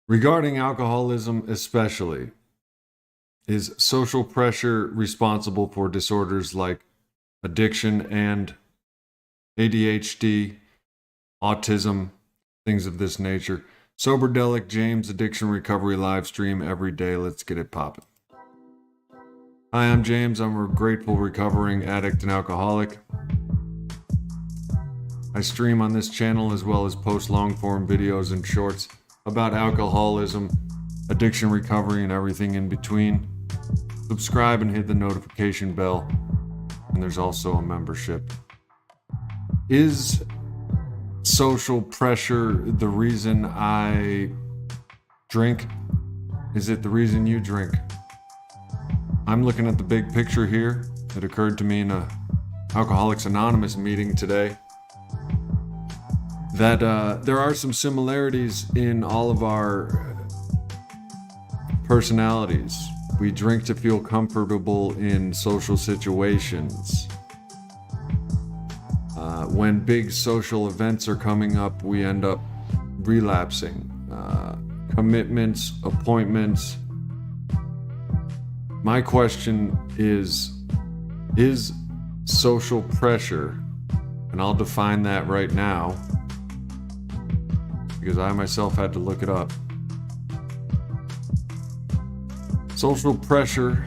Regarding alcoholism especially, is social pressure responsible for disorders like addiction and ADHD, autism, things of this nature? Soberdelic James Addiction Recovery live stream every day. Let's get it popping. Hi, I'm James. I'm a grateful recovering addict and alcoholic. I stream on this channel as well as post long-form videos and shorts about alcoholism, addiction recovery, and everything in between. Subscribe and hit the notification bell. And there's also a membership. Is social pressure the reason I drink? Is it the reason you drink? I'm looking at the big picture here. It occurred to me in a Alcoholics Anonymous meeting today that there are some similarities in all of our personalities. We drink to feel comfortable in social situations. When big social events are coming up, we end up relapsing. Commitments, appointments. My question is social pressure, and I'll define that right now, because I myself had to look it up. Social pressure,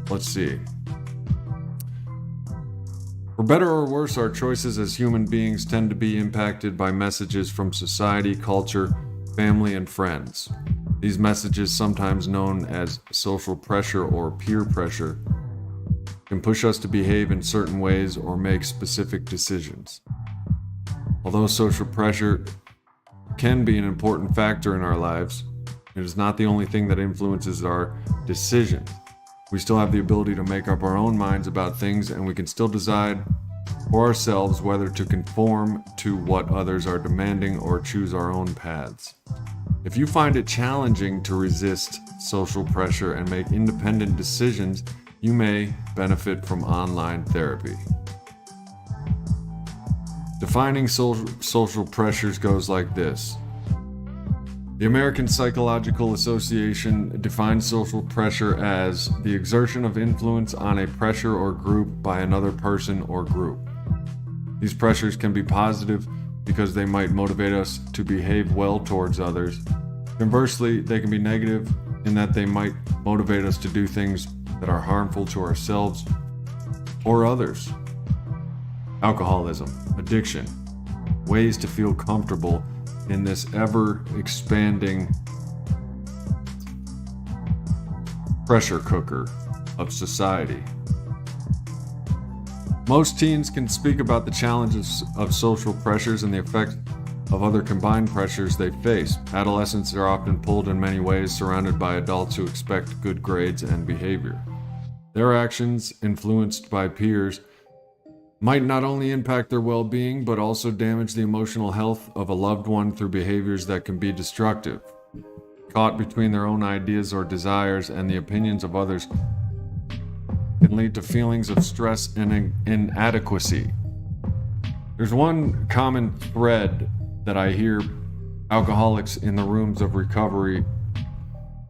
let's see. For better or worse, our choices as human beings tend to be impacted by messages from society, culture, family, and friends. These messages, sometimes known as social pressure or peer pressure, can push us to behave in certain ways or make specific decisions. Although social pressure can be an important factor in our lives, it is not the only thing that influences our decisions. We still have the ability to make up our own minds about things, and we can still decide for ourselves whether to conform to what others are demanding or choose our own paths. If you find it challenging to resist social pressure and make independent decisions, you may benefit from online therapy. Defining social pressures goes like this. The American Psychological Association defines social pressure as the exertion of influence on a pressure or group by another person or group. These pressures can be positive because they might motivate us to behave well towards others. Conversely, they can be negative in that they might motivate us to do things that are harmful to ourselves or others. Alcoholism, addiction, ways to feel comfortable in this ever-expanding pressure cooker of society. Most teens can speak about the challenges of social pressures and the effect of other combined pressures they face. Adolescents are often pulled in many ways, surrounded by adults who expect good grades and behavior. Their actions, influenced by peers, might not only impact their well-being, but also damage the emotional health of a loved one through behaviors that can be destructive. Caught between their own ideas or desires and the opinions of others can lead to feelings of stress and inadequacy. There's one common thread that I hear alcoholics in the rooms of recovery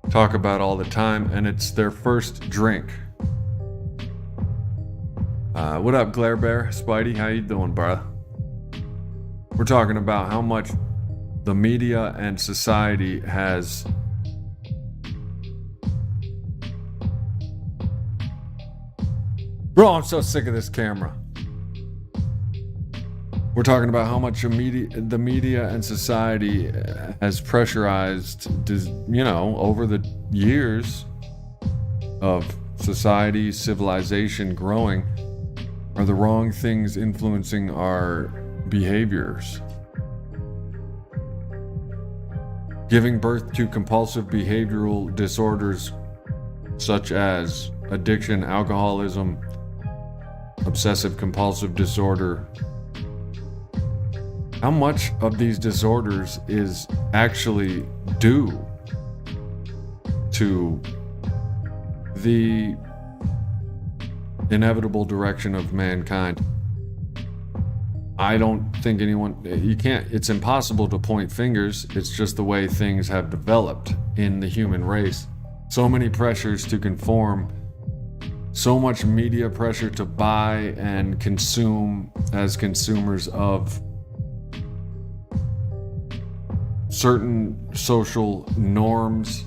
talk about all the time, and it's their first drink. What up, Glare Bear? Spidey, how you doing, bro? We're talking about how much the media and society has Bro, I'm so sick of this camera. We're talking about how much the media and society has pressurized, over the years of society, civilization growing, are the wrong things influencing our behaviors. Giving birth to compulsive behavioral disorders such as addiction, alcoholism, obsessive compulsive disorder. How much of these disorders is actually due to the inevitable direction of mankind? I don't think it's impossible to point fingers. It's just the way things have developed in the human race. So many pressures to conform, so much media pressure to buy and consume as consumers of certain social norms.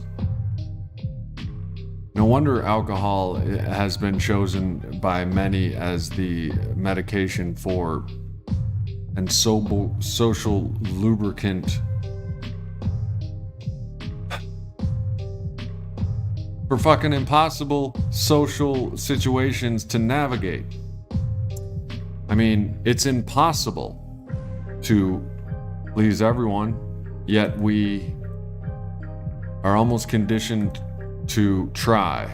No wonder alcohol has been chosen by many as the medication for and social lubricant for fucking impossible social situations to navigate. I mean, it's impossible to please everyone, yet we are almost conditioned to try.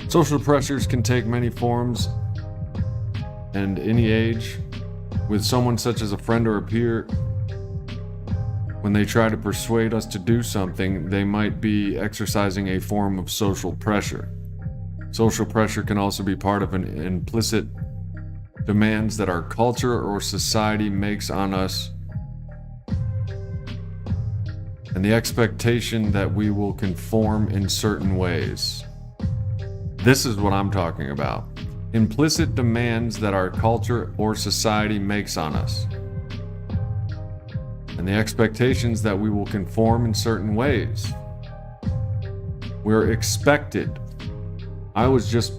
Social pressures can take many forms and any age. With someone such as a friend or a peer, when they try to persuade us to do something, they might be exercising a form of social pressure. Social pressure can also be part of an implicit demands that our culture or society makes on us, and the expectation that we will conform in certain ways. This is what I'm talking about. Implicit demands that our culture or society makes on us, and the expectations that we will conform in certain ways. We're expected. I was just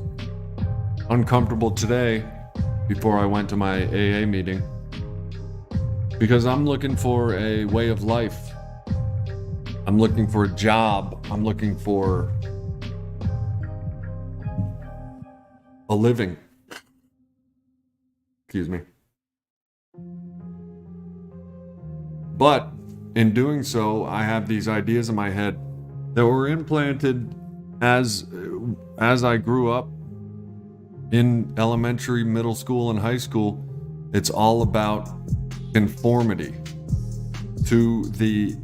uncomfortable today before I went to my AA meeting because I'm looking for a way of life. I'm looking for a job. I'm looking for a living. Excuse me. But in doing so, I have these ideas in my head that were implanted as I grew up in elementary, middle school, and high school. It's all about conformity to the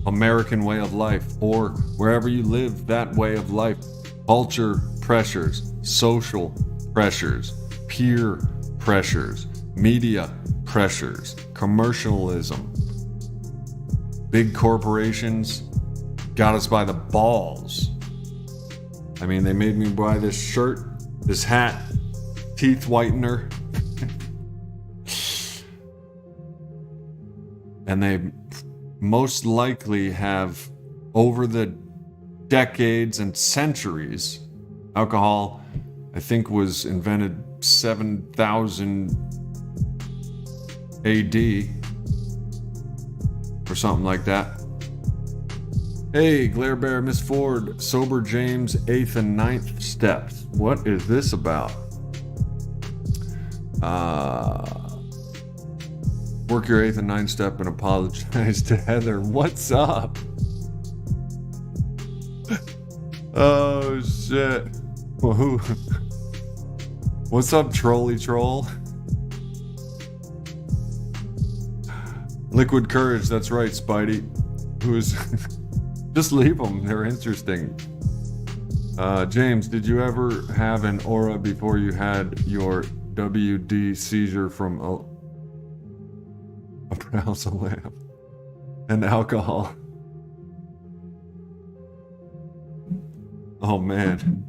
American way of life, or wherever you live, that way of life. Culture pressures, social pressures, peer pressures, media pressures, commercialism. Big corporations got us by the balls. I mean, they made me buy this shirt, this hat, teeth whitener. And they most likely have, over the decades and centuries, alcohol, I think, was invented 7,000 AD or something like that. Hey, Glare Bear, Miss Ford, Sober James, 8th and 9th steps. What is this about? Work your 8th and 9th step and apologize to Heather. What's up? Oh, shit. Well, what's up, Trolly Troll? Liquid Courage, that's right, Spidey. Who's... Just leave them, they're interesting. James, did you ever have an aura before you had your WD seizure from a arousal lamp and alcohol? Oh man.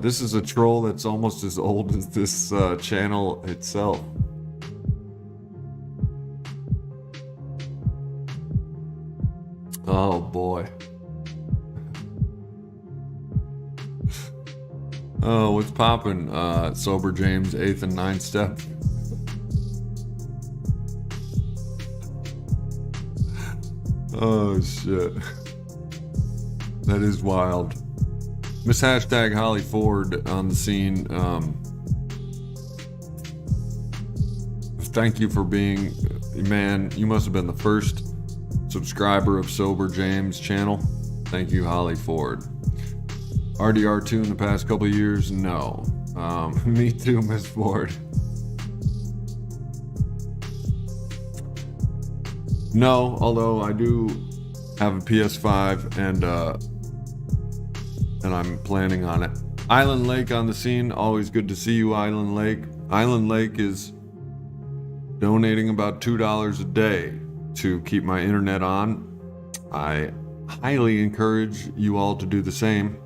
This is a troll that's almost as old as this channel itself. Oh boy. Oh, what's poppin'? Sober James, 8th and 9th step. Oh shit. That is wild. Miss Hashtag Holly Ford on the scene. Thank you for being, man, you must have been the first subscriber of Sober James channel. Thank you, Holly Ford. RDR2 in the past couple of years? No. Me too, Miss Ford. No, although I do have a PS5 and and I'm planning on it. Island Lake on the scene. Always good to see you, Island Lake. Island Lake is donating about $2 a day to keep my internet on. I highly encourage you all to do the same,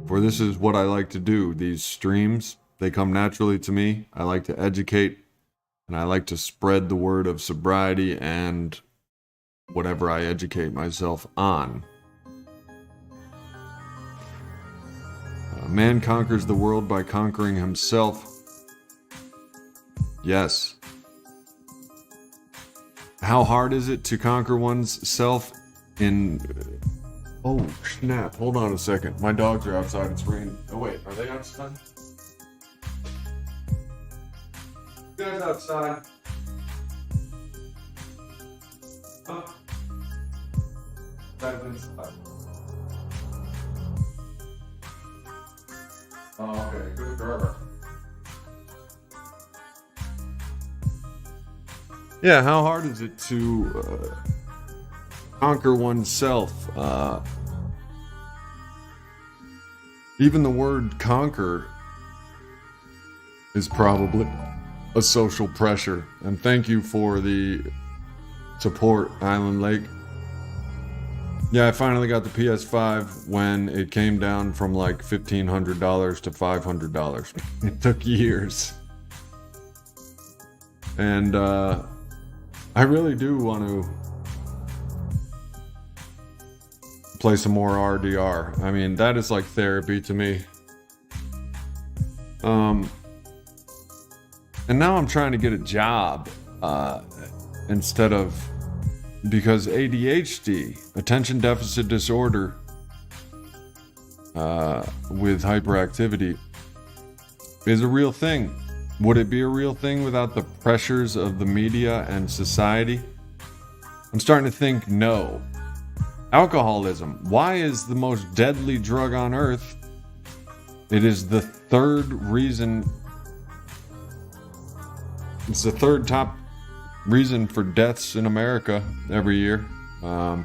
for this is what I like to do. These streams, they come naturally to me. I like to educate, and I like to spread the word of sobriety and whatever I educate myself on. Man conquers the world by conquering himself. Yes. How hard is it to conquer one's self in... Oh, snap. Hold on a second. My dogs are outside. It's raining. Oh, wait. Are they outside? You guys outside? Huh? Guys inside. Oh, okay. Good girl. Yeah, how hard is it to conquer oneself? Even the word conquer is probably a social pressure. And thank you for the support, Island Lake. Yeah, I finally got the PS5 when it came down from like $1,500 to $500. It took years. And I really do want to play some more RDR. I mean, that is like therapy to me. And now I'm trying to get a job instead of, because ADHD, attention deficit disorder, with hyperactivity, is a real thing. Would it be a real thing without the pressures of the media and society? I'm starting to think no. Alcoholism. Why is the most deadly drug on earth? It is the third reason. It's the third top reason for deaths in America every year. Let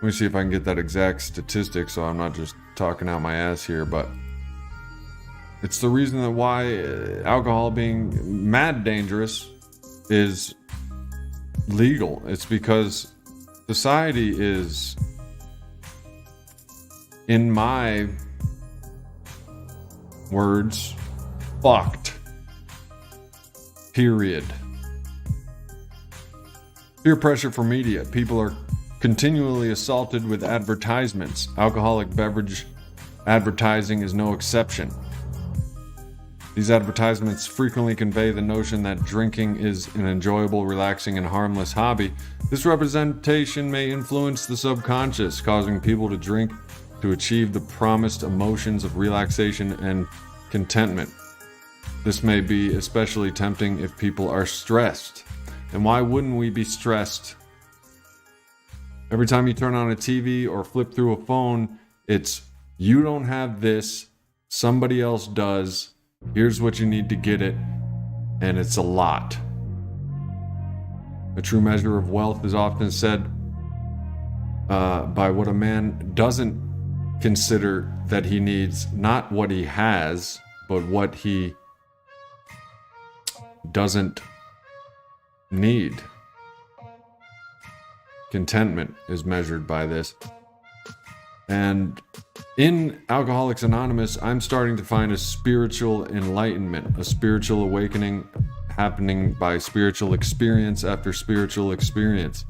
me see if I can get that exact statistic so I'm not just talking out my ass here, but it's the reason that why alcohol being mad dangerous is legal. It's because society is, in my words, fucked. Period. Peer pressure for media. People are continually assaulted with advertisements. Alcoholic beverage advertising is no exception. These advertisements frequently convey the notion that drinking is an enjoyable, relaxing, and harmless hobby. This representation may influence the subconscious, causing people to drink to achieve the promised emotions of relaxation and contentment. This may be especially tempting if people are stressed. And why wouldn't we be stressed? Every time you turn on a TV or flip through a phone, it's, you don't have this, somebody else does. Here's what you need to get it, and it's a lot. A true measure of wealth is often said by what a man doesn't consider that he needs, not what he has, but what he doesn't need. Contentment is measured by this. And in Alcoholics Anonymous, I'm starting to find a spiritual enlightenment, a spiritual awakening happening by spiritual experience after spiritual experience.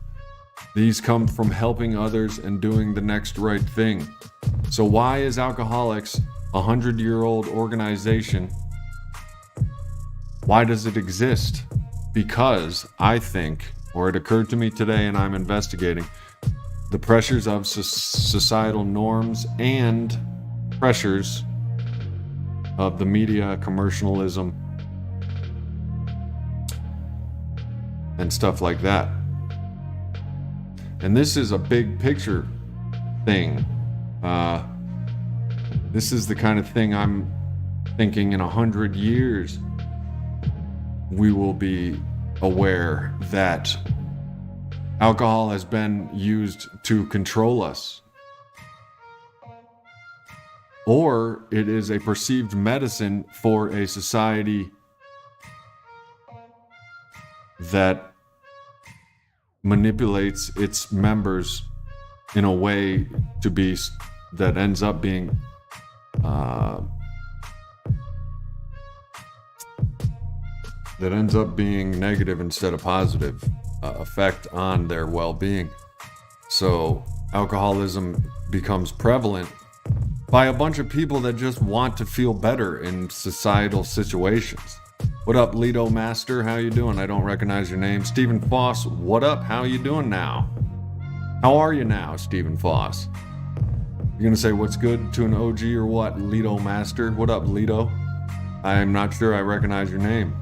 These come from helping others and doing the next right thing. So why is Alcoholics a 100-year-old organization? Why does it exist? Because I think, or it occurred to me today and I'm investigating, the pressures of societal norms and pressures of the media, commercialism, and stuff like that. And this is a big picture thing. This is the kind of thing I'm thinking in 100 years we will be aware that alcohol has been used to control us. or it is a perceived medicine for a society that manipulates its members in a way to be that ends up being negative instead of positive effect on their well-being. So alcoholism becomes prevalent by a bunch of people that just want to feel better in societal situations. What up, Lido Master? How you doing? I don't recognize your name. Stephen Foss, what up? How you doing now? How are you now, Stephen Foss? You gonna say what's good to an OG or what, Lido Master? What up, Lido? I'm not sure I recognize your name.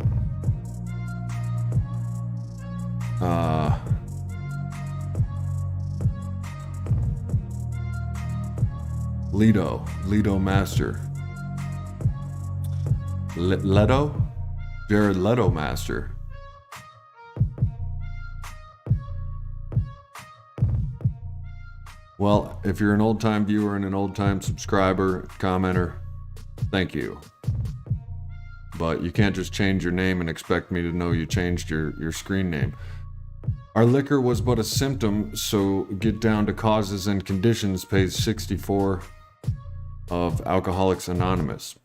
Lido Master. Leto? Jared Leto Master. Well, if you're an old-time viewer and an old-time subscriber, commenter, thank you. But you can't just change your name and expect me to know you changed your screen name. Our liquor was but a symptom, so get down to causes and conditions, page 64 of Alcoholics Anonymous.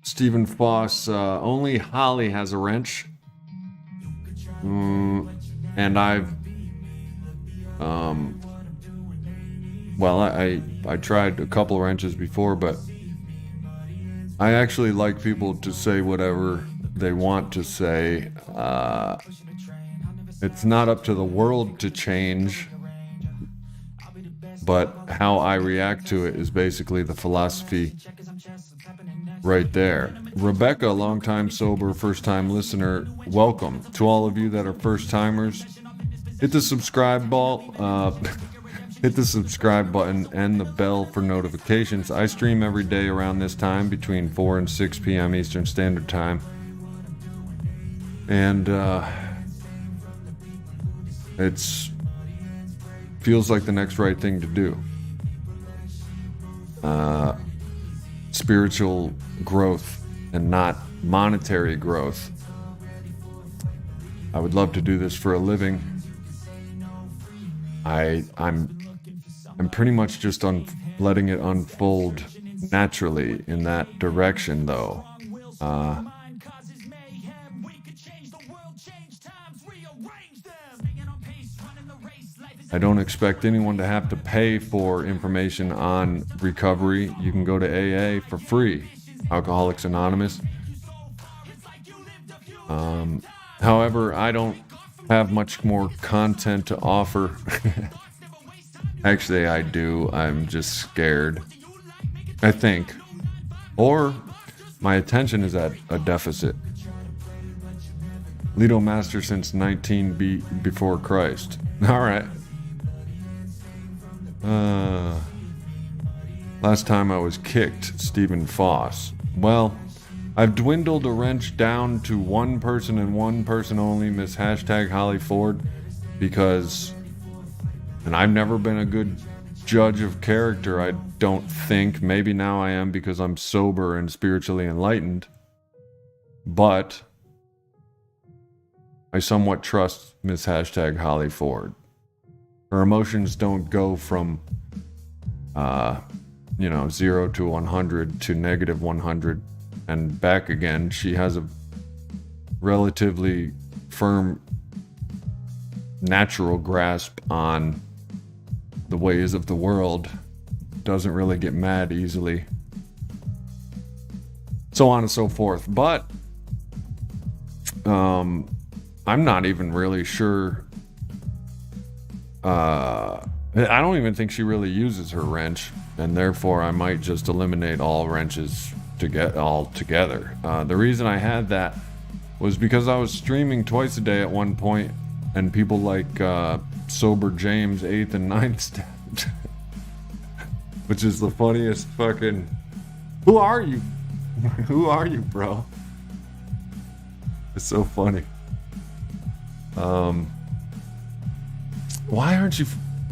Stephen Foss, only Holly has a wrench. And I've I tried a couple wrenches before, but I actually like people to say whatever they want to say. It's not up to the world to change, but how I react to it is basically the philosophy right there. Rebecca, longtime sober, first-time listener, welcome. To all of you that are first-timers, hit the subscribe hit the subscribe button and the bell for notifications. I stream every day around this time between 4 and 6 p.m. Eastern Standard Time. And it's feels like the next right thing to do. Spiritual growth and not monetary growth. I would love to do this for a living. I'm pretty much just letting it unfold naturally in that direction, though. I don't expect anyone to have to pay for information on recovery. You can go to AA for free, Alcoholics Anonymous. However, I don't have much more content to offer. Actually, I do. I'm just scared, I think. Or my attention is at a deficit. Lido Master since 19 before Christ. All right. Last time I was kicked, Stephen Foss. Well, I've dwindled a wrench down to one person and one person only, Miss Holly Ford, because, and I've never been a good judge of character, I don't think. Maybe now I am because I'm sober and spiritually enlightened. But I somewhat trust Miss Holly Ford. Her emotions don't go from, 0 to 100 to negative 100 and back again. She has a relatively firm, natural grasp on the ways of the world. Doesn't really get mad easily. So on and so forth. But, I'm not even really sure. I don't even think she really uses her wrench, and therefore I might just eliminate all wrenches altogether. The reason I had that was because I was streaming twice a day at one point, and people like Sober James 8th and 9th Step, which is the funniest fucking... Who are you? Who are you, bro? It's so funny. Why aren't you...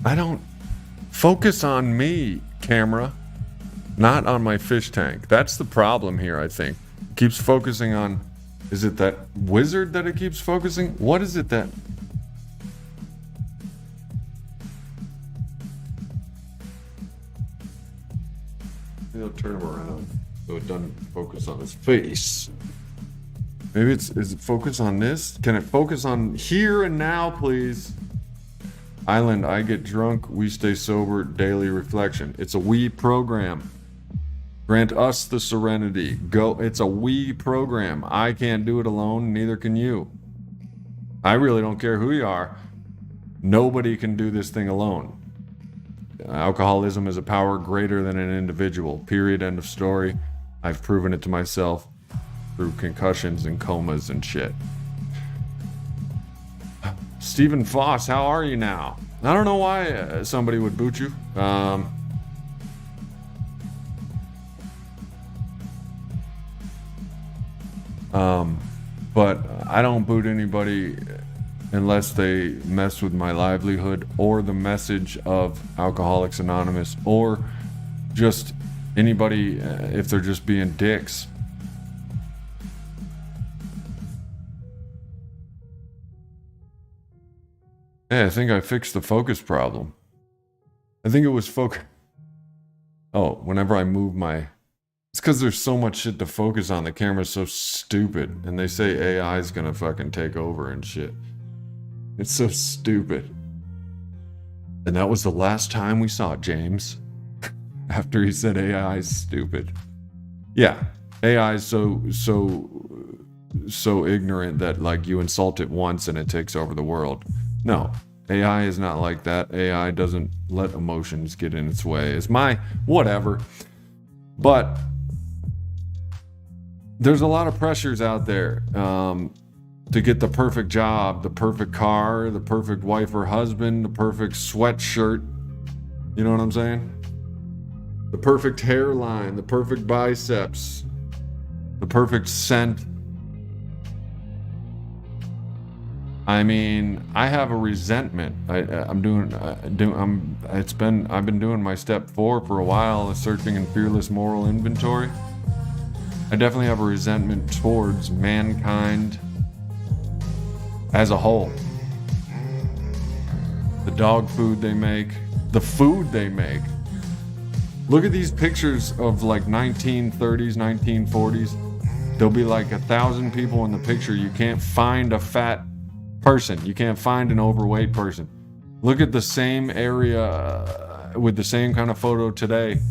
I don't Focus on me, camera, not on my fish tank. That's the problem here, I think. It keeps focusing on, is it that wizard that it keeps focusing? What is it that... Maybe I'll turn him around so it doesn't focus on his face. Maybe is it focus on this? Can it focus on here and now, please? Island, I get drunk, we stay sober, daily reflection. It's a we program. Grant us the serenity. Go. It's a we program. I can't do it alone, neither can you. I really don't care who you are. Nobody can do this thing alone. Alcoholism is a power greater than an individual. Period. End of story. I've proven it to myself through concussions and comas and shit. Stephen Foss, how are you now? I don't know why somebody would boot you. But I don't boot anybody unless they mess with my livelihood or the message of Alcoholics Anonymous, or just anybody if they're just being dicks. Yeah, I think I fixed the focus problem. I think it was focus. Oh, whenever I move my... It's because there's so much shit to focus on. The camera's so stupid. And they say AI is gonna fucking take over and shit. It's so stupid. And that was the last time we saw James. After he said AI is stupid. Yeah, AI is so ignorant that like you insult it once and it takes over the world. No, AI is not like that. AI doesn't let emotions get in its way. It's my whatever. But there's a lot of pressures out there to get the perfect job, the perfect car, the perfect wife or husband, the perfect sweatshirt. You know what I'm saying? The perfect hairline, the perfect biceps, the perfect scent. I mean, I have a resentment. I've been doing my step 4 for a while, searching and fearless moral inventory. I definitely have a resentment towards mankind as a whole. The dog food they make, the food they make. Look at these pictures of like 1930s, 1940s. There'll be like 1,000 people in the picture. You can't find a fat person. You can't find an overweight person. Look at the same area with the same kind of photo today.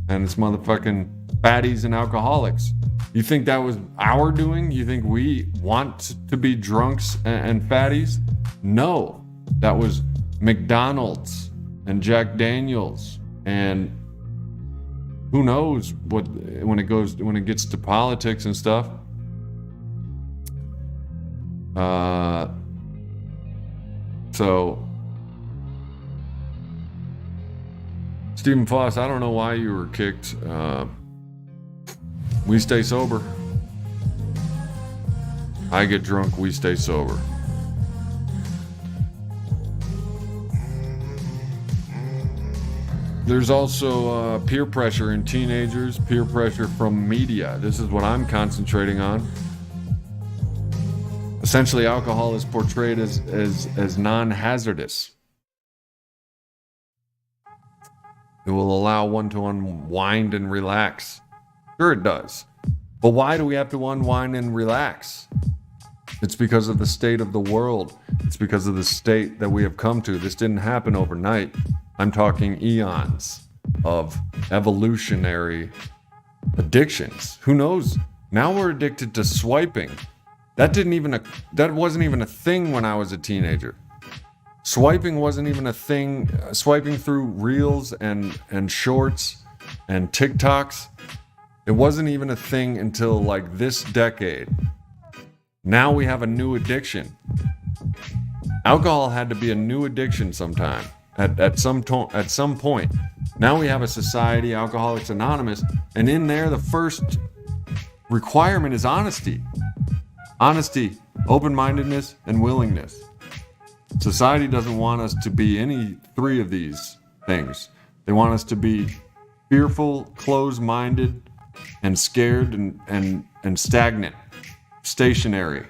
And it's motherfucking fatties and alcoholics. You think that was our doing? You think we want to be drunks and fatties? No. That was McDonald's and Jack Daniels and who knows what when it gets to politics and stuff. So Stephen Foss, I don't know why you were kicked. We stay sober. I get drunk, we stay sober. There's also peer pressure in teenagers, peer pressure from media. This is what I'm concentrating on. Essentially, alcohol is portrayed as non-hazardous. It will allow one to unwind and relax. Sure it does. But why do we have to unwind and relax? It's because of the state of the world. It's because of the state that we have come to. This didn't happen overnight. I'm talking eons of evolutionary addictions. Who knows? Now we're addicted to swiping. That wasn't even a thing when I was a teenager. Swiping wasn't even a thing. Swiping through reels and shorts and TikToks, it wasn't even a thing until like this decade. Now we have a new addiction. Alcohol had to be a new addiction sometime. At some point. Now we have a society, Alcoholics Anonymous, and in there the first requirement is honesty. Honesty, open-mindedness, and willingness. Society doesn't want us to be any three of these things. They want us to be fearful, closed-minded, and scared and stagnant, stationary.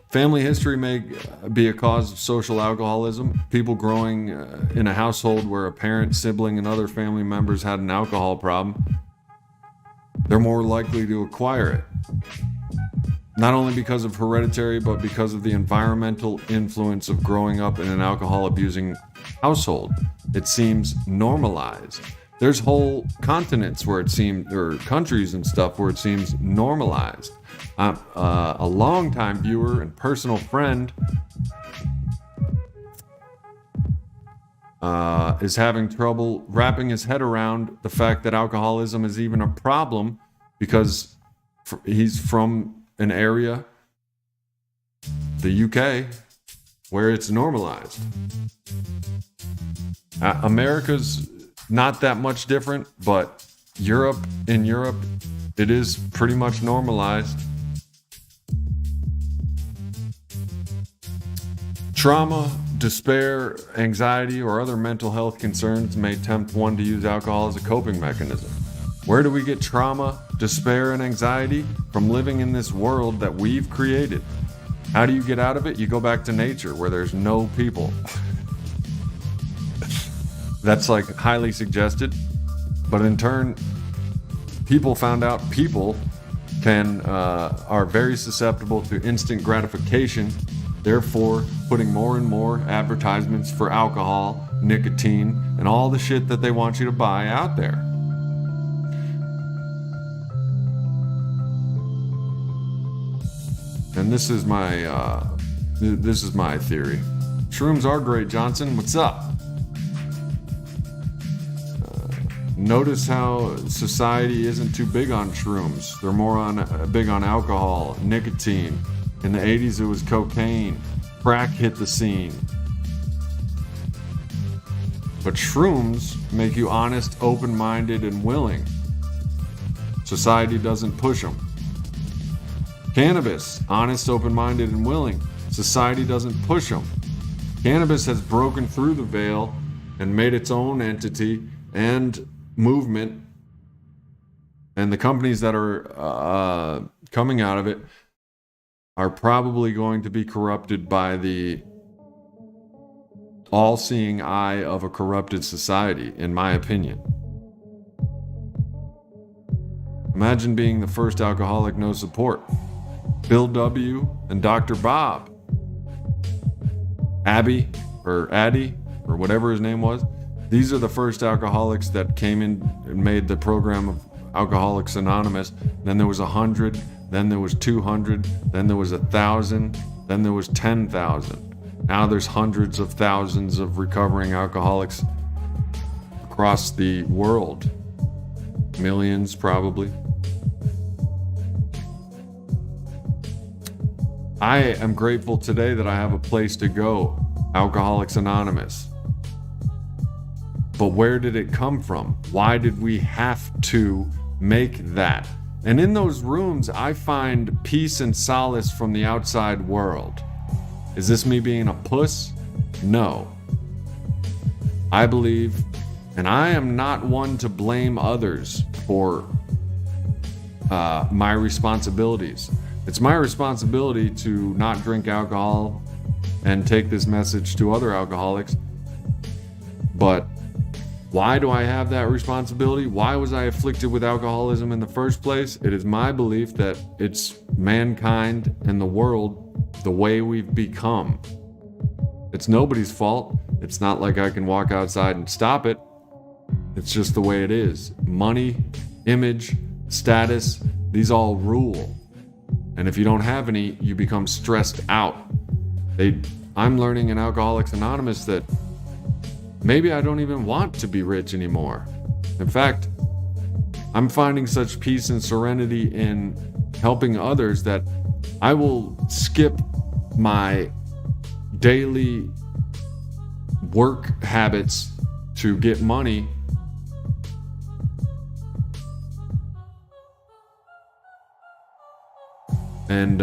Family history may be a cause of social alcoholism. People growing in a household where a parent, sibling, and other family members had an alcohol problem, they're more likely to acquire it. Not only because of hereditary, but because of the environmental influence of growing up in an alcohol-abusing household. It seems normalized. There's whole continents where it seems, or countries and stuff where it seems normalized. A longtime viewer and personal friend is having trouble wrapping his head around the fact that alcoholism is even a problem because he's from an area, the UK, where it's normalized. America's not that much different, but in Europe, it is pretty much normalized. Trauma, despair, anxiety, or other mental health concerns may tempt one to use alcohol as a coping mechanism. Where do we get trauma, despair, and anxiety? From living in this world that we've created. How do you get out of it? You go back to nature where there's no people. That's like highly suggested. But in turn, people found out people are very susceptible to instant gratification, therefore putting more and more advertisements for alcohol, nicotine, and all the shit that they want you to buy out there. And this is my theory. Shrooms are great, Johnson. What's up? Notice how society isn't too big on shrooms. They're more big on alcohol, nicotine. In the 80s, it was cocaine. Crack hit the scene. But shrooms make you honest, open-minded, and willing. Society doesn't push them. Cannabis, honest, open-minded, and willing. Society doesn't push them. Cannabis has broken through the veil and made its own entity and movement. And the companies that are coming out of it are probably going to be corrupted by the all-seeing eye of a corrupted society, in my opinion. Imagine being the first alcoholic, no support. Bill W. and Dr. Bob. Addie, or whatever his name was. These are the first alcoholics that came in and made the program of Alcoholics Anonymous. Then there was 100, then there was 200, then there was 1,000, then there was 10,000. Now there's hundreds of thousands of recovering alcoholics across the world. Millions, probably. I am grateful today that I have a place to go, Alcoholics Anonymous. But where did it come from? Why did we have to make that? And in those rooms, I find peace and solace from the outside world. Is this me being a puss? No. I believe, and I am not one to blame others for my responsibilities. It's my responsibility to not drink alcohol and take this message to other alcoholics. But why do I have that responsibility? Why was I afflicted with alcoholism in the first place? It is my belief that it's mankind and the world, the way we've become. It's nobody's fault. It's not like I can walk outside and stop it. It's just the way it is. Money, image, status, these all rule. And if you don't have any, you become stressed out. I'm learning in Alcoholics Anonymous that maybe I don't even want to be rich anymore. In fact, I'm finding such peace and serenity in helping others that I will skip my daily work habits to get money And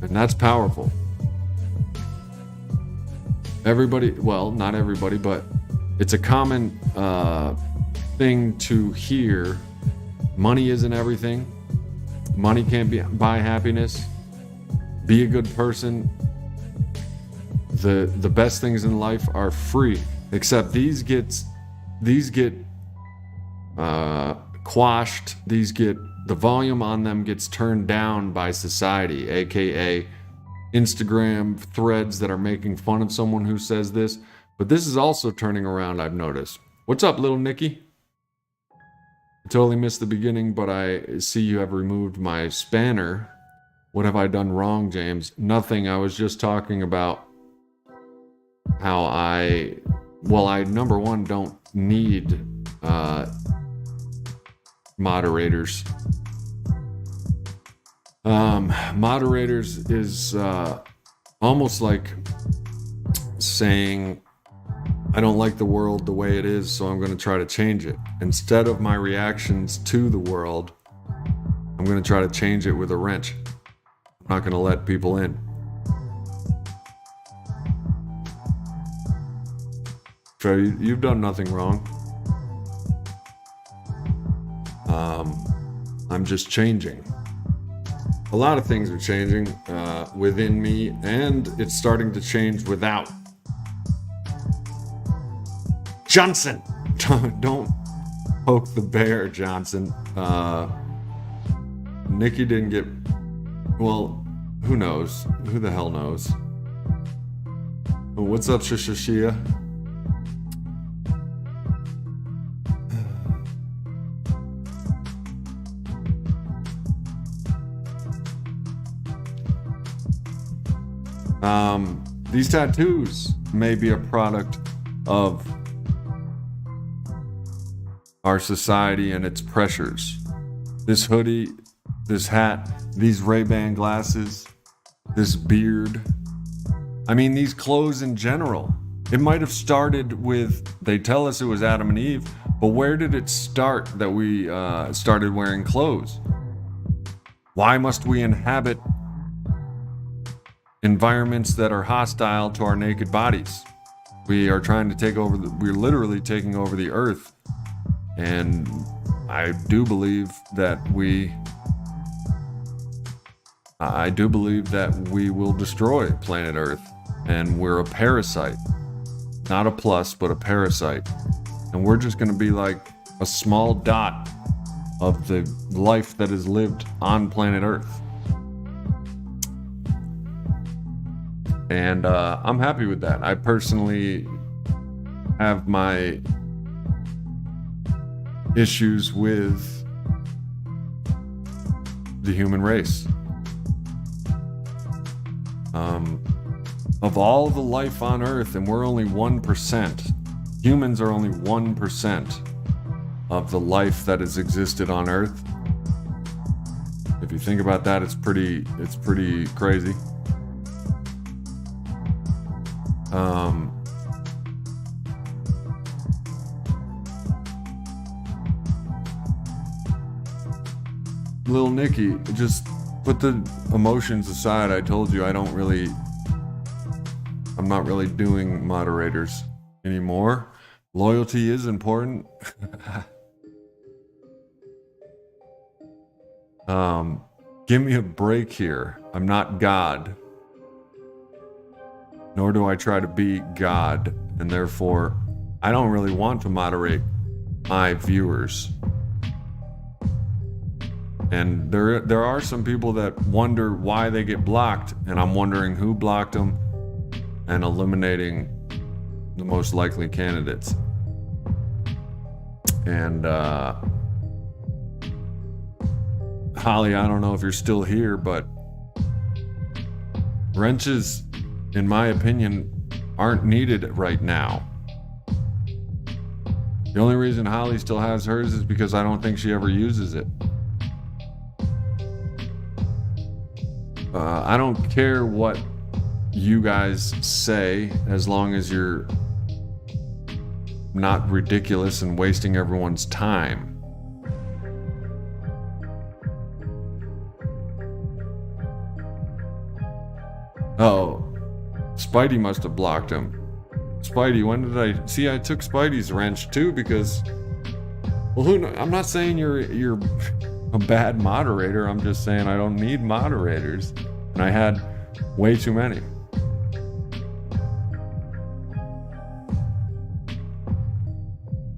that's powerful. Everybody, well, not everybody, but it's a common thing to hear. Money isn't everything. Money can't buy happiness. Be a good person. The best things in life are free, except these get quashed. The volume on them gets turned down by society, aka Instagram threads that are making fun of someone who says this. But this is also turning around, I've noticed. What's up, little Nikki? I totally missed the beginning, but I see you have removed my spanner. What have I done wrong, James? Nothing. I was just talking about how I number one, don't need moderators. Moderators is almost like saying, I don't like the world the way it is, so I'm going to try to change it. Instead of my reactions to the world, I'm going to try to change it with a wrench. I'm not going to let people in. So you've done nothing wrong. I'm just changing. A lot of things are changing within me, and it's starting to change without. Johnson! Don't poke the bear, Johnson. Nikki didn't get... Well, who knows? Who the hell knows? What's up, Shashashia? These tattoos may be a product of our society and its pressures. This hoodie, this hat, these Ray-Ban glasses, this beard. I mean, these clothes in general. It might have started with, they tell us it was Adam and Eve, but where did it start that we started wearing clothes? Why must we inhabit environments that are hostile to our naked bodies? We are trying to take over, we're literally taking over the earth. And I do believe that we will destroy planet Earth. And we're a parasite. Not a plus, but a parasite. And we're just going to be like a small dot of the life that is lived on planet Earth. And I'm happy with that. I personally have my issues with the human race. Of all the life on Earth, and we're only 1%. Humans are only 1% of the life that has existed on Earth. If you think about that, it's pretty crazy. Little Nikki, just put the emotions aside. I told you I'm not really doing moderators anymore. Loyalty is important. Give me a break here. I'm not God. Nor do I try to be God, and therefore I don't really want to moderate my viewers. And there are some people that wonder why they get blocked, and I'm wondering who blocked them and eliminating the most likely candidates. And Holly, I don't know if you're still here, but wrenches, in my opinion, aren't needed right now. The only reason Holly still has hers is because I don't think she ever uses it. I don't care what you guys say, as long as you're not ridiculous and wasting everyone's time. Oh, Spidey must have blocked him. Spidey, when did I see? I took Spidey's wrench too because, well, I'm not saying you're a bad moderator. I'm just saying I don't need moderators, and I had way too many.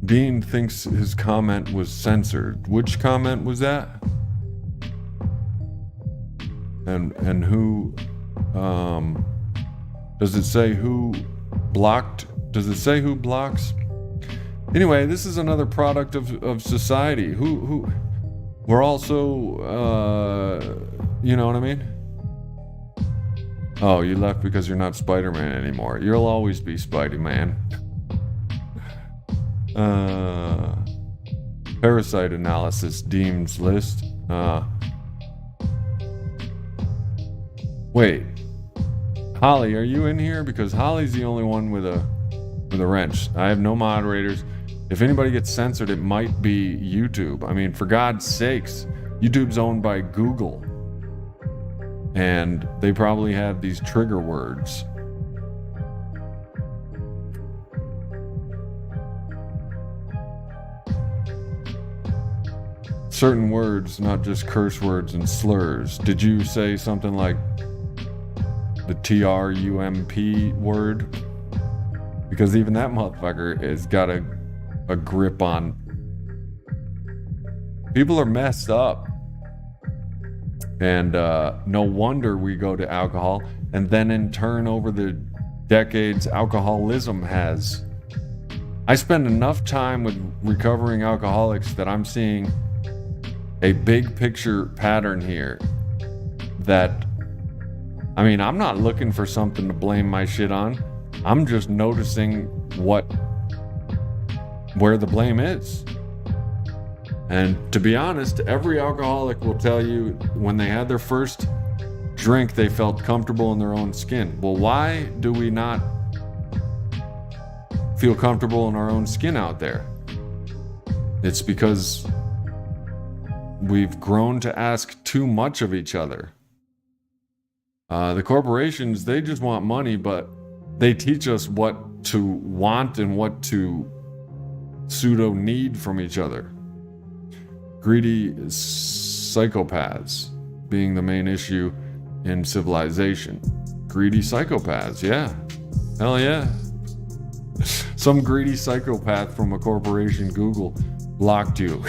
Dean thinks his comment was censored. Which comment was that? And who? Does it say who blocked? Does it say who blocks? Anyway, this is another product of society. Who we're also, you know what I mean? Oh, you left because you're not Spider-Man anymore. You'll always be Spidey-Man. Parasite analysis deems list. Wait. Holly, are you in here? Because Holly's the only one with a wrench. I have no moderators. If anybody gets censored, it might be YouTube. I mean, for God's sakes, YouTube's owned by Google. And they probably have these trigger words. Certain words, not just curse words and slurs. Did you say something like the TRUMP word? Because even that motherfucker has got a grip on. People are messed up. And no wonder we go to alcohol. And then in turn, over the decades, alcoholism has. I spend enough time with recovering alcoholics that I'm seeing a big picture pattern here that, I mean, I'm not looking for something to blame my shit on. I'm just noticing where the blame is. And to be honest, every alcoholic will tell you when they had their first drink, they felt comfortable in their own skin. Well, why do we not feel comfortable in our own skin out there? It's because we've grown to ask too much of each other. The corporations, they just want money, but they teach us what to want and what to pseudo need from each other. Greedy psychopaths being the main issue in civilization. Greedy psychopaths, yeah. Hell yeah. Some greedy psychopath from a corporation, Google, blocked you.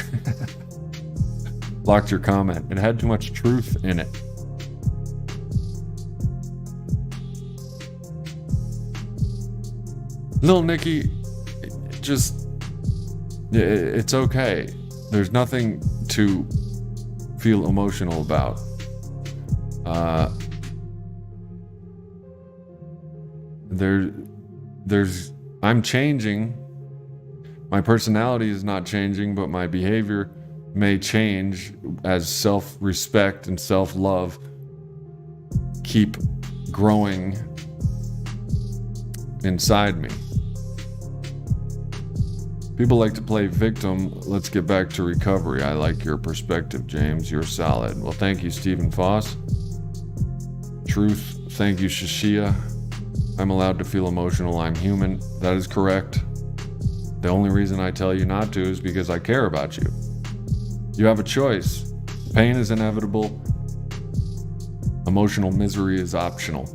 Blocked your comment. It had too much truth in it. Little Nicky, it's okay. There's nothing to feel emotional about. I'm changing. My personality is not changing, but my behavior may change as self-respect and self-love keep growing inside me. People like to play victim. Let's get back to recovery. I like your perspective, James. You're solid. Well, thank you, Stephen Foss. Truth. Thank you, Shashia. I'm allowed to feel emotional. I'm human. That is correct. The only reason I tell you not to is because I care about you. You have a choice. Pain is inevitable. Emotional misery is optional.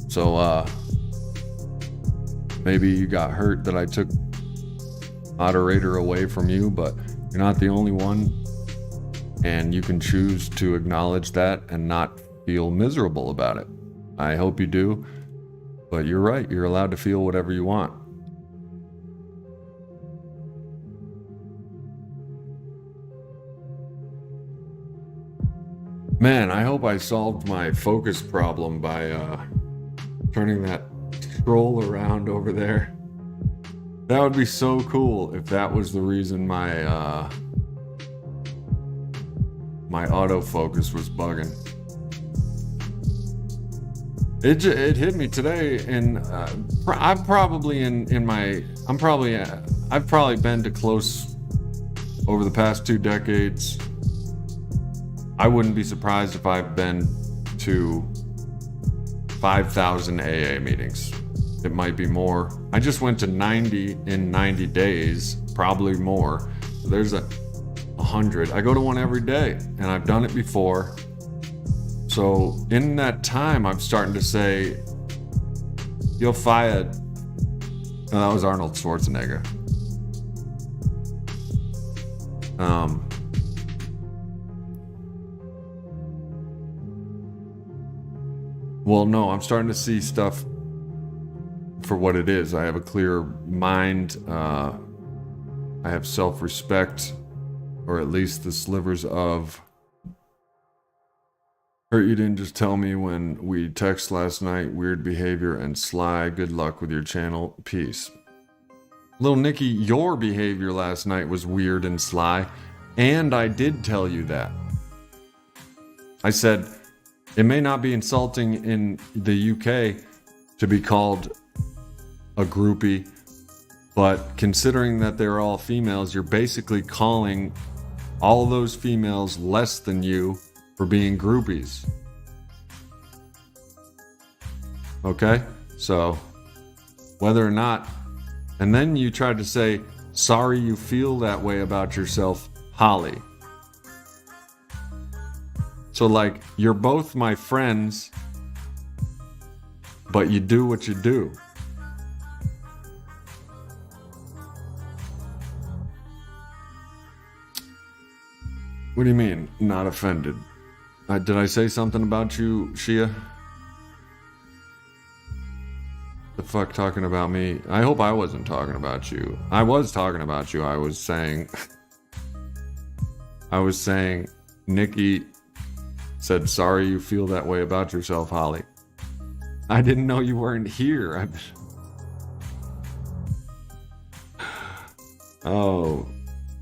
So, maybe you got hurt that I took moderator away from you, but you're not the only one. And you can choose to acknowledge that and not feel miserable about it. I hope you do. But you're right. You're allowed to feel whatever you want. Man, I hope I solved my focus problem by turning that scroll around over there. That would be so cool if that was the reason my autofocus was bugging. It hit me today, and I've probably been to close over the past 2 decades. I wouldn't be surprised if I've been to 5,000 AA meetings. It might be more. I just went to 90 in 90 days, probably more. There's 100. I go to one every day, and I've done it before. So in that time, I'm starting to say, you're fired. And that was Arnold Schwarzenegger. Well, no, I'm starting to see stuff for what it is. I have a clear mind. I have self-respect, or at least the slivers of. Hurt you didn't just tell me when we text last night. Weird behavior and sly. Good luck with your channel. Peace. Little Nikki, your behavior last night was weird and sly, and I did tell you that. I said, it may not be insulting in the UK to be called a groupie, but considering that they're all females, you're basically calling all those females less than you for being groupies. Okay? So, whether or not, and then you tried to say, sorry you feel that way about yourself, Holly. So like, you're both my friends, but you do what you do. What do you mean, not offended? Did I say something about you, Shia? The fuck talking about me? I hope I wasn't talking about you. I was talking about you. I was saying Nikki said, sorry you feel that way about yourself, Holly. I didn't know you weren't here. Oh,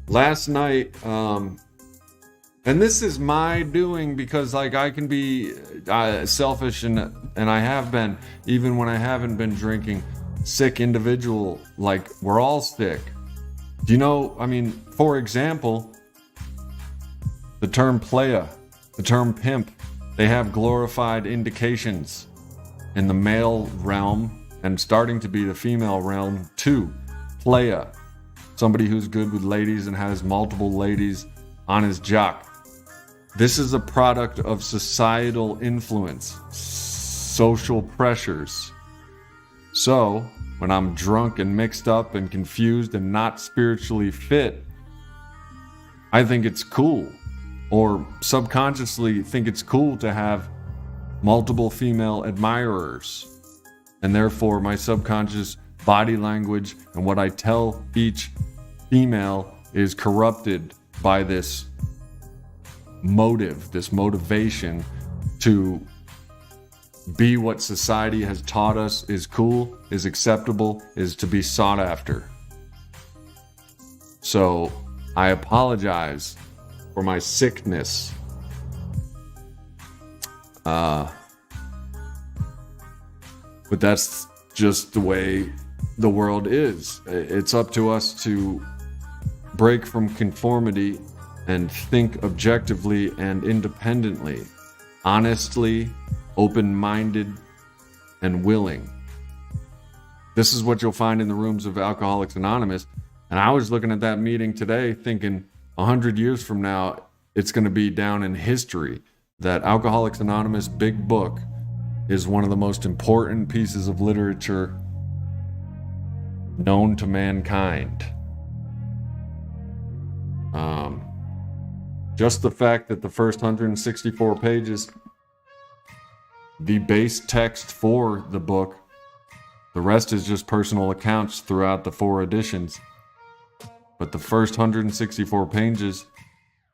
last night, and this is my doing because like I can be selfish and I have been, even when I haven't been drinking. Sick individual, like we're all sick. Do you know, I mean, for example, the term playa, the term pimp, they have glorified indications in the male realm and starting to be the female realm too. Playa, somebody who's good with ladies and has multiple ladies on his jock. This is a product of societal influence, social pressures. So, when I'm drunk and mixed up and confused and not spiritually fit, I think it's cool, or subconsciously think it's cool to have multiple female admirers. And therefore, my subconscious body language and what I tell each female is corrupted by this motive, this motivation to be what society has taught us is cool, is acceptable, is to be sought after. So I apologize for my sickness. But that's just the way the world is. It's up to us to break from conformity and think objectively and independently, honestly, open-minded, and willing. This is what you'll find in the rooms of Alcoholics Anonymous. And I was looking at that meeting today thinking 100 years from now, it's going to be down in history that Alcoholics Anonymous big book is one of the most important pieces of literature known to mankind. Just the fact that the first 164 pages, the base text for the book, the rest is just personal accounts throughout the 4 editions. But the first 164 pages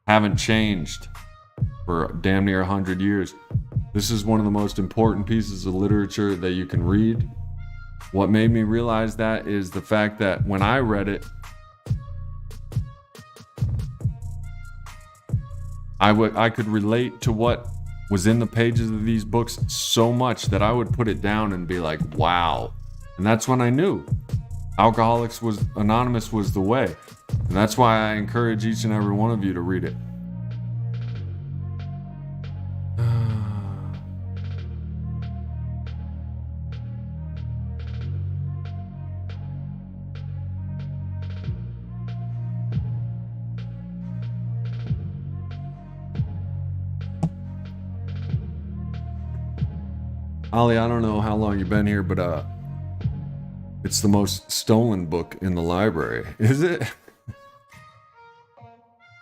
haven't changed for damn near 100 years. This is one of the most important pieces of literature that you can read. What made me realize that is the fact that when I read it, I could relate to what was in the pages of these books so much that I would put it down and be like, wow. And that's when I knew Alcoholics Anonymous was the way. And that's why I encourage each and every one of you to read it. Ollie, I don't know how long you've been here, but it's the most stolen book in the library. Is it?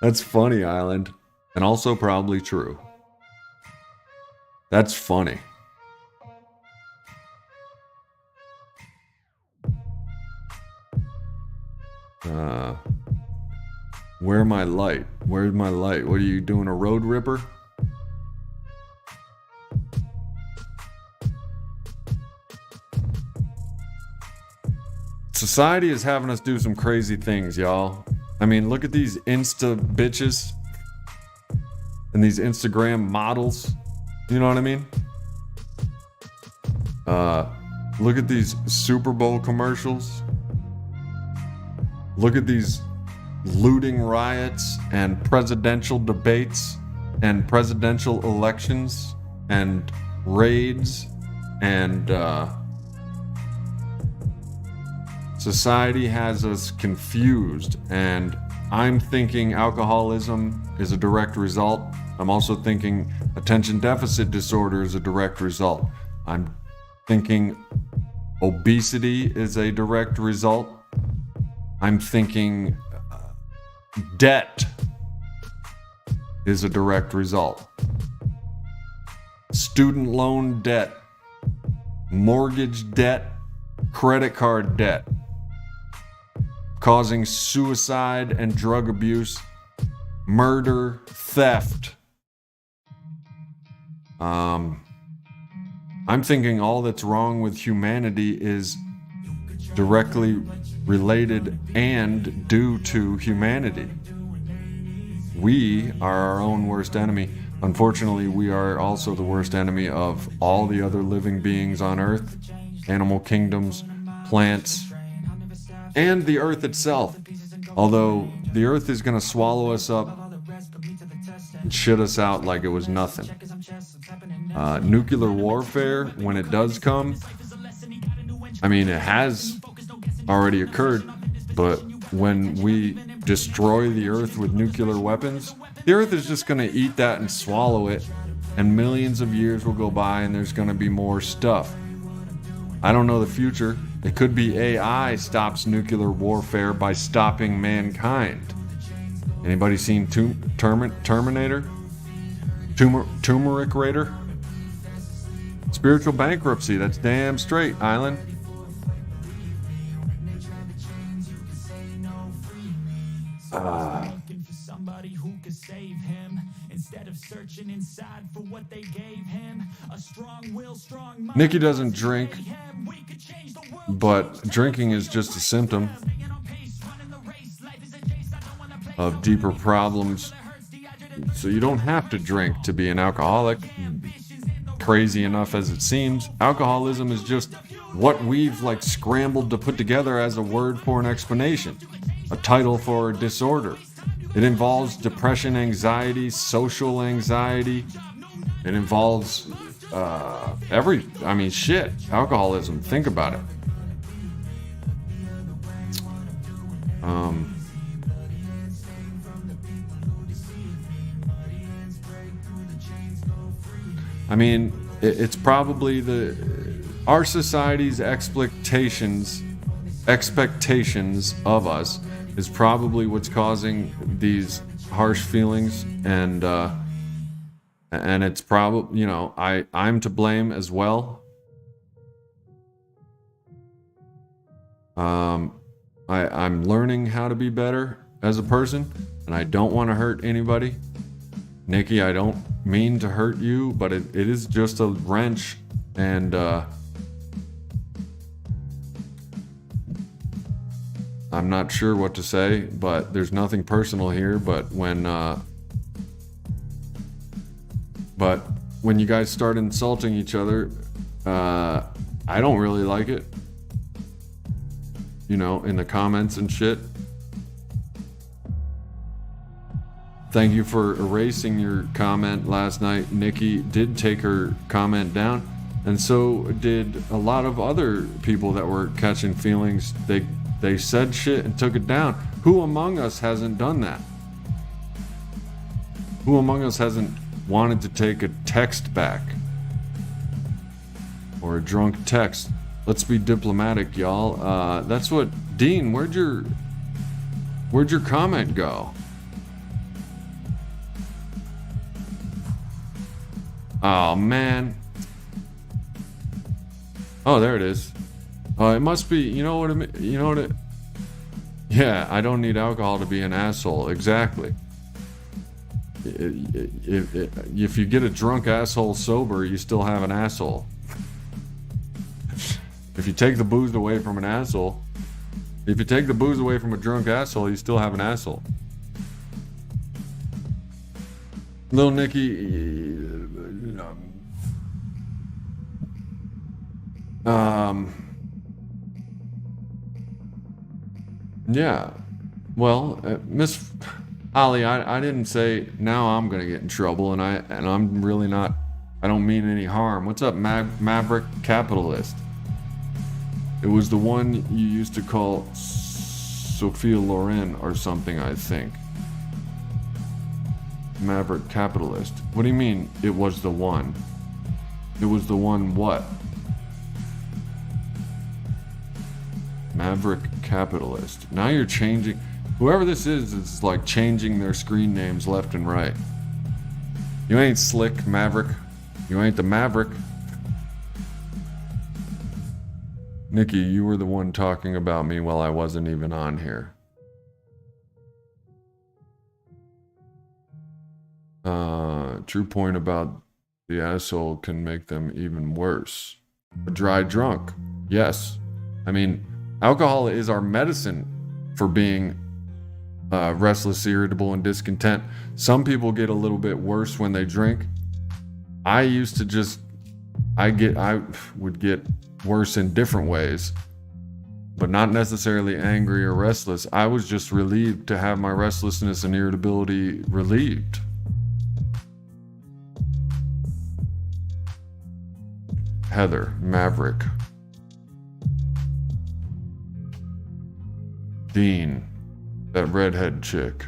That's funny, Island. And also probably true. That's funny. Where's my light? Where's my light? What are you doing, a road ripper? Society is having us do some crazy things, y'all. I mean, look at these Insta bitches and these Instagram models. You know what I mean? Look at these Super Bowl commercials. Look at these looting riots and presidential debates and presidential elections and raids and society has us confused, and I'm thinking alcoholism is a direct result. I'm also thinking attention deficit disorder is a direct result. I'm thinking obesity is a direct result. I'm thinking debt is a direct result. Student loan debt, mortgage debt, credit card debt, causing suicide and drug abuse, murder, theft. I'm thinking all that's wrong with humanity is directly related and due to humanity. We are our own worst enemy. Unfortunately, we are also the worst enemy of all the other living beings on Earth, animal kingdoms, plants, and the Earth itself. Although the Earth is going to swallow us up and shit us out like it was nothing. Nuclear warfare, when it does come, I mean, it has already occurred, but when we destroy the Earth with nuclear weapons, the Earth is just going to eat that and swallow it, and millions of years will go by and there's going to be more stuff. I don't know the future. It could be AI stops nuclear warfare by stopping mankind. Anybody seen Terminator? Turmeric Raider? Spiritual bankruptcy, that's damn straight, Island. Nikki doesn't drink, but drinking is just a symptom of deeper problems. So you don't have to drink to be an alcoholic, crazy enough as it seems. Alcoholism is just what we've scrambled to put together as a word for an explanation, a title for a disorder. It involves depression, anxiety, social anxiety. It involves alcoholism. Think about it. It's probably our society's expectations of us is probably what's causing these harsh feelings, and it's probably, I'm to blame as well. I'm learning how to be better as a person, and I don't want to hurt anybody. Nikki, I don't mean to hurt you, but it is just a wrench, and I'm not sure what to say, but there's nothing personal here. But when you guys start insulting each other, I don't really like it. In the comments and shit. Thank you for erasing your comment last night. Nikki did take her comment down, and so did a lot of other people that were catching feelings. They said shit and took it down. Who among us hasn't done that? Who among us hasn't wanted to take a text back? or a drunk text. Let's be diplomatic, y'all. That's what Dean. Where'd your comment go? Oh man. Oh, there it is. It must be. You know what it. Yeah, I don't need alcohol to be an asshole. Exactly. If you get a drunk asshole sober, you still have an asshole. If you take the booze away from an asshole, if you take the booze away from a drunk asshole, you still have an asshole. Little Nicky, yeah. Well, Miss Ollie, I didn't say now I'm gonna get in trouble, and I'm really not. I don't mean any harm. What's up, Maverick Capitalist? It was the one you used to call Sophia Loren or something, I think. Maverick Capitalist. What do you mean it was the one? It was the one what? Maverick Capitalist. Now you're changing. Whoever this is like changing their screen names left and right. You ain't slick, Maverick. You ain't the Maverick. Nikki, you were the one talking about me while I wasn't even on here. True point about the asshole can make them even worse. A dry drunk. Yes. I mean, alcohol is our medicine for being restless, irritable, and discontent. Some people get a little bit worse when they drink. I would get worse in different ways, but not necessarily angry or restless. I was just relieved to have my restlessness and irritability relieved. Heather, Maverick. Dean, that redhead chick.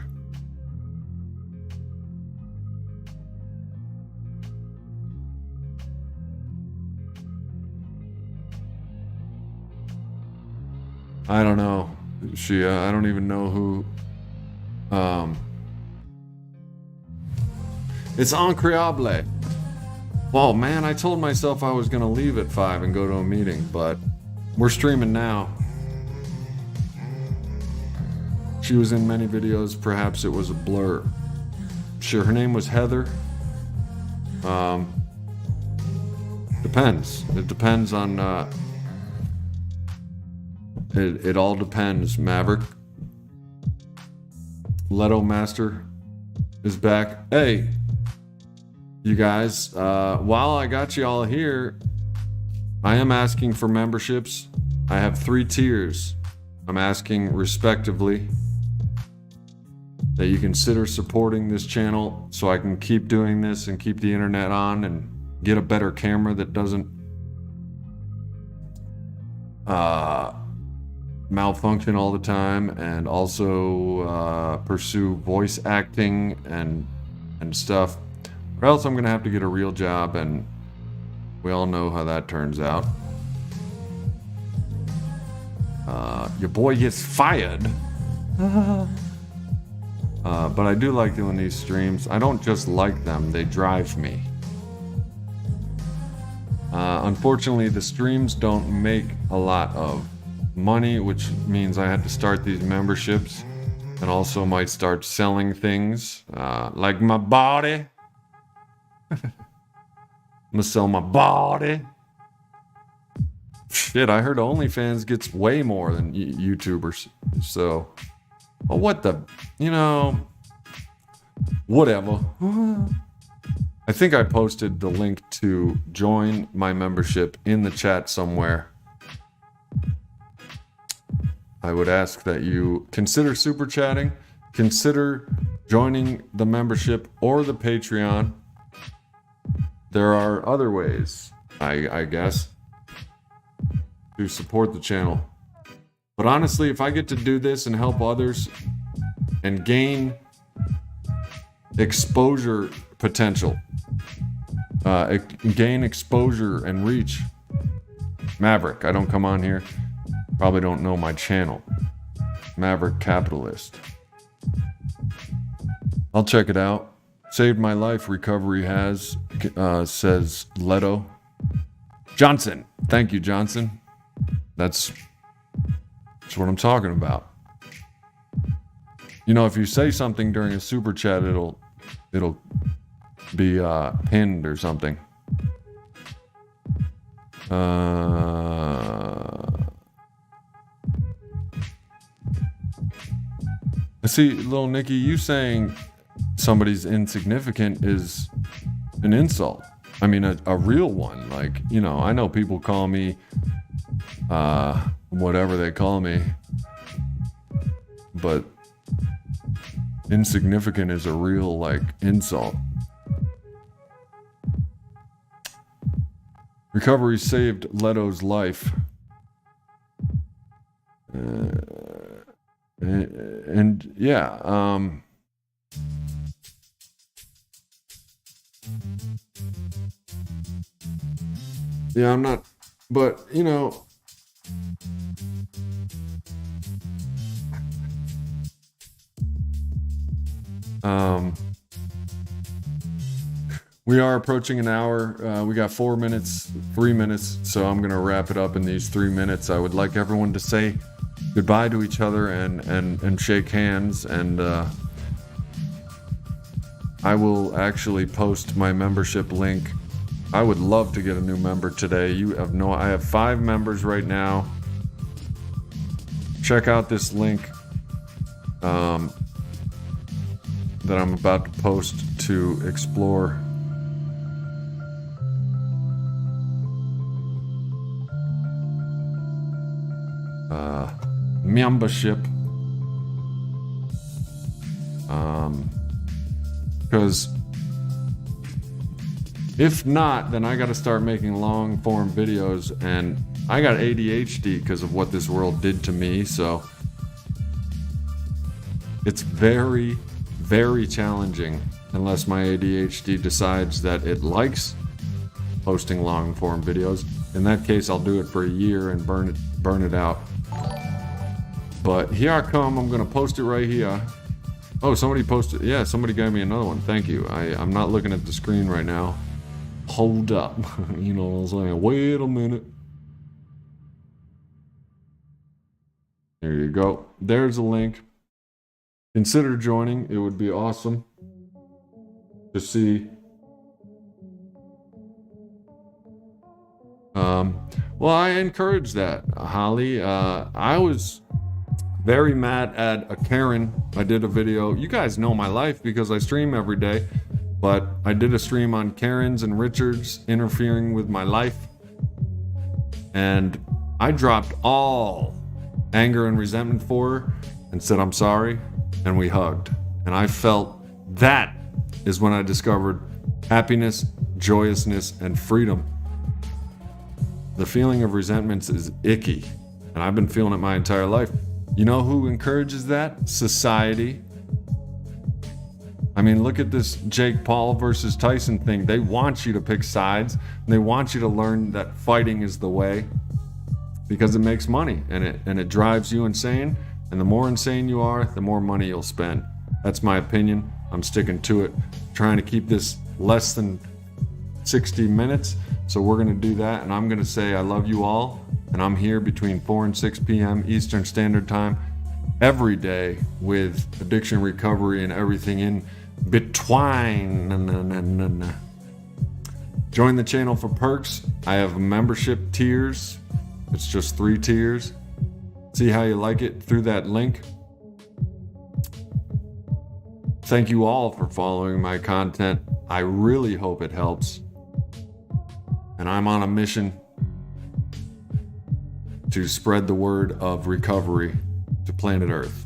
I don't know. I don't even know who. It's incroyable. Well, man, I told myself I was going to leave at 5 and go to a meeting, but we're streaming now. She was in many videos. Perhaps it was a blur. Sure, her name was Heather. Depends. It depends on... It all depends, Maverick. Leto Master is back. Hey, you guys, while I got you all here, I am asking for memberships. I have 3 tiers. I'm asking respectively that you consider supporting this channel so I can keep doing this and keep the internet on and get a better camera that doesn't malfunction all the time, and also pursue voice acting and stuff, or else I'm gonna have to get a real job, and we all know how that turns out. Your boy gets fired. But I do like doing these streams. I don't just like them, they drive me. Unfortunately, the streams don't make a lot of money, which means I had to start these memberships, and also might start selling things, like my body. I'm gonna sell my body. Shit, I heard OnlyFans gets way more than YouTubers. So, well, what the, whatever. I think I posted the link to join my membership in the chat somewhere. I would ask that you consider super chatting, consider joining the membership or the Patreon. There are other ways, I guess, to support the channel. But honestly, if I get to do this and help others and gain exposure potential, gain exposure and reach, Maverick. I don't come on here. Probably don't know my channel. Maverick Capitalist. I'll check it out. Saved my life, recovery has, says Leto. Johnson. Thank you, Johnson. That's what I'm talking about. You know, if you say something during a super chat, it'll be pinned or something. I see, little Nikki, you saying somebody's insignificant is an insult. I mean, a real one. Like, you know, I know people call me whatever they call me, but insignificant is a real, like, insult. Recovery saved Leto's life. And yeah, yeah, I'm not, but you know, we are approaching an hour. We got 4 minutes, 3 minutes, so I'm gonna wrap it up in these 3 minutes. I would like everyone to say goodbye to each other and shake hands, and I will actually post my membership link. I would love to get a new member today. I have 5 members right now. Check out this link that I'm about to post to explore. Membership. Because if not, then I got to start making long form videos, and I got ADHD because of what this world did to me, so it's very, very challenging unless my ADHD decides that it likes posting long form videos. In that case, I'll do it for a year and burn it out. But here I come. I'm gonna post it right here. Oh, somebody posted. Yeah, somebody gave me another one. Thank you. I'm not looking at the screen right now. Hold up. You know what I'm saying? Wait a minute. There you go. There's a link. Consider joining. It would be awesome to see. Well, I encourage that, Holly. I was very mad at a Karen. I did a video. You guys know my life because I stream every day, but I did a stream on Karens and Richards interfering with my life, and I dropped all anger and resentment for her and said I'm sorry, and we hugged. And I felt that is when I discovered happiness, joyousness, and freedom. The feeling of resentment is icky, and I've been feeling it my entire life. You know who encourages that? Society. I mean, look at this Jake Paul versus Tyson thing. They want you to pick sides, and they want you to learn that fighting is the way because it makes money, and it drives you insane. And the more insane you are, the more money you'll spend. That's my opinion. I'm sticking to it. Trying to keep this less than 60 minutes. So we're going to do that, and I'm going to say I love you all, and I'm here between 4 and 6 p.m. Eastern Standard Time every day with addiction recovery and everything in between. Join the channel for perks. I have membership tiers. It's just 3 tiers. See how you like it through that link. Thank you all for following my content. I really hope it helps. And I'm on a mission to spread the word of recovery to planet Earth.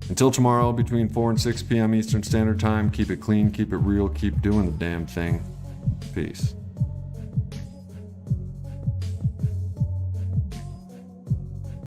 Until tomorrow, between 4 and 6 p.m. Eastern Standard Time, keep it clean, keep it real, keep doing the damn thing. Peace.